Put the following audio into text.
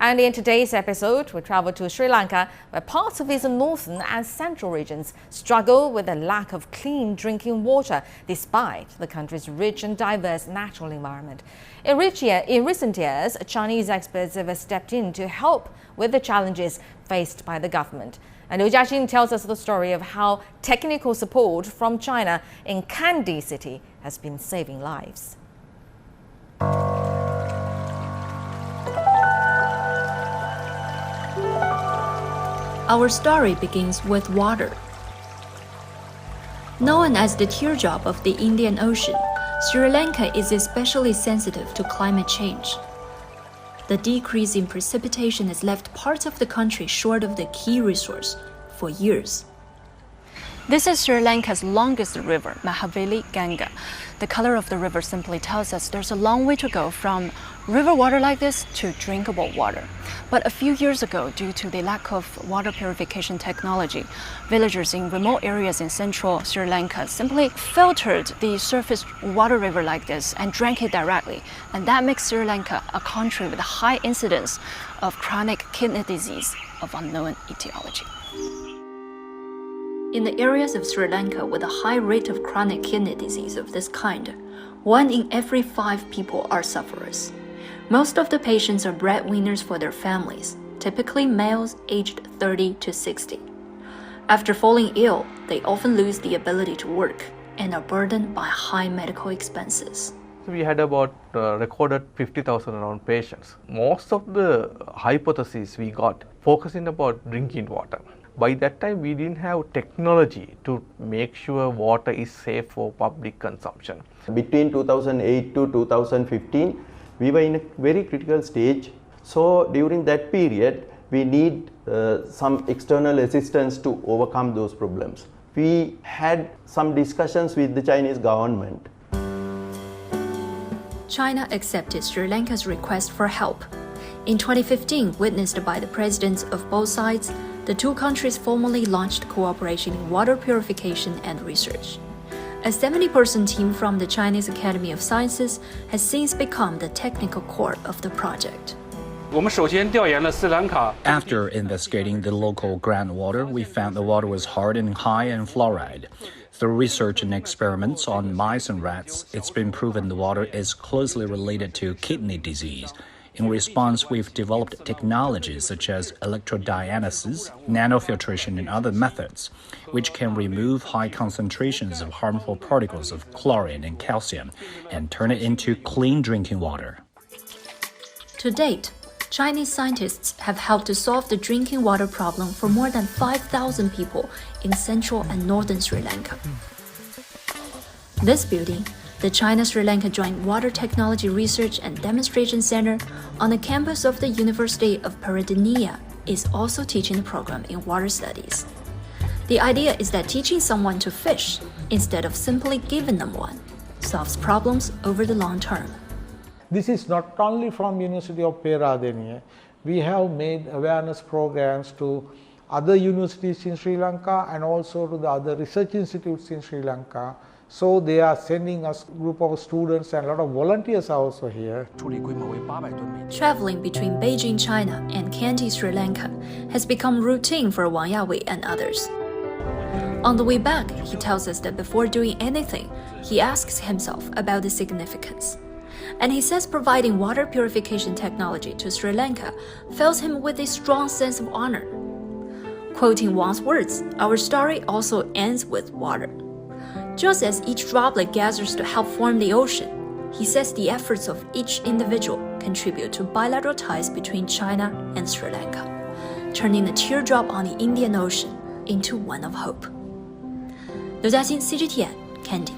And in today's episode, we travel to Sri Lanka, where parts of its northern and central regions struggle with a lack of clean drinking water, despite the country's rich and diverse natural environment. In recent years, Chinese experts have stepped in to help with the challenges faced by the government. And Liu Jiaxin tells us the story of how technical support from China in Kandy city has been saving lives. Our story begins with water. Known as the teardrop of the Indian Ocean, Sri Lanka is especially sensitive to climate change. The decrease in precipitation has left parts of the country short of the key resource for years. This is Sri Lanka's longest river, Mahaveli Ganga. The color of the river simply tells us there's a long way to go from river water like this to drinkable water. But a few years ago, due to the lack of water purification technology, villagers in remote areas in central Sri Lanka simply filtered the surface water river like this and drank it directly. And that makes Sri Lanka a country with a high incidence of chronic kidney disease of unknown etiology. In the areas of Sri Lanka with a high rate of chronic kidney disease of this kind, 1 in every 5 people are sufferers. Most of the patients are breadwinners for their families, typically males aged 30 to 60. After falling ill, they often lose the ability to work and are burdened by high medical expenses. We had about recorded 50,000 around patients. Most of the hypotheses we got focusing about drinking water. By that time, we didn't have technology to make sure water is safe for public consumption. Between 2008 to 2015, we were in a very critical stage. So during that period, we need some external assistance to overcome those problems. We had some discussions with the Chinese government. China accepted Sri Lanka's request for help. In 2015, witnessed by the presidents of both sides, the two countries formally launched cooperation in water purification and research. A 70-person team from the Chinese Academy of Sciences has since become the technical core of the project. After investigating the local groundwater, we found the water was hard and high in fluoride. Through research and experiments on mice and rats, it's been proven the water is closely related to kidney disease. In response, we've developed technologies such as electrodialysis, nanofiltration, and other methods, which can remove high concentrations of harmful particles of chlorine and calcium and turn it into clean drinking water. To date, Chinese scientists have helped to solve the drinking water problem for more than 5,000 people in central and northern Sri Lanka. This building, the China-Sri Lanka Joint Water Technology Research and Demonstration Center on the campus of the University of Peradeniya, is also teaching the program in water studies. The idea is that teaching someone to fish, instead of simply giving them one, solves problems over the long term. This is not only from University of Peradeniya. We have made awareness programs to other universities in Sri Lanka and also to the other research institutes in Sri Lanka. So they are sending us a group of students, and a lot of volunteers are also here. Traveling between Beijing, China and Kandy, Sri Lanka has become routine for Wang Yawei and others. On the way back, he tells us that before doing anything, he asks himself about the significance. And he says providing water purification technology to Sri Lanka fills him with a strong sense of honor. Quoting Wang's words, our story also ends with water. Just as each droplet gathers to help form the ocean, he says the efforts of each individual contribute to bilateral ties between China and Sri Lanka, turning the teardrop on the Indian Ocean into one of hope. Liu Jiaxin, CGTN, Kandy.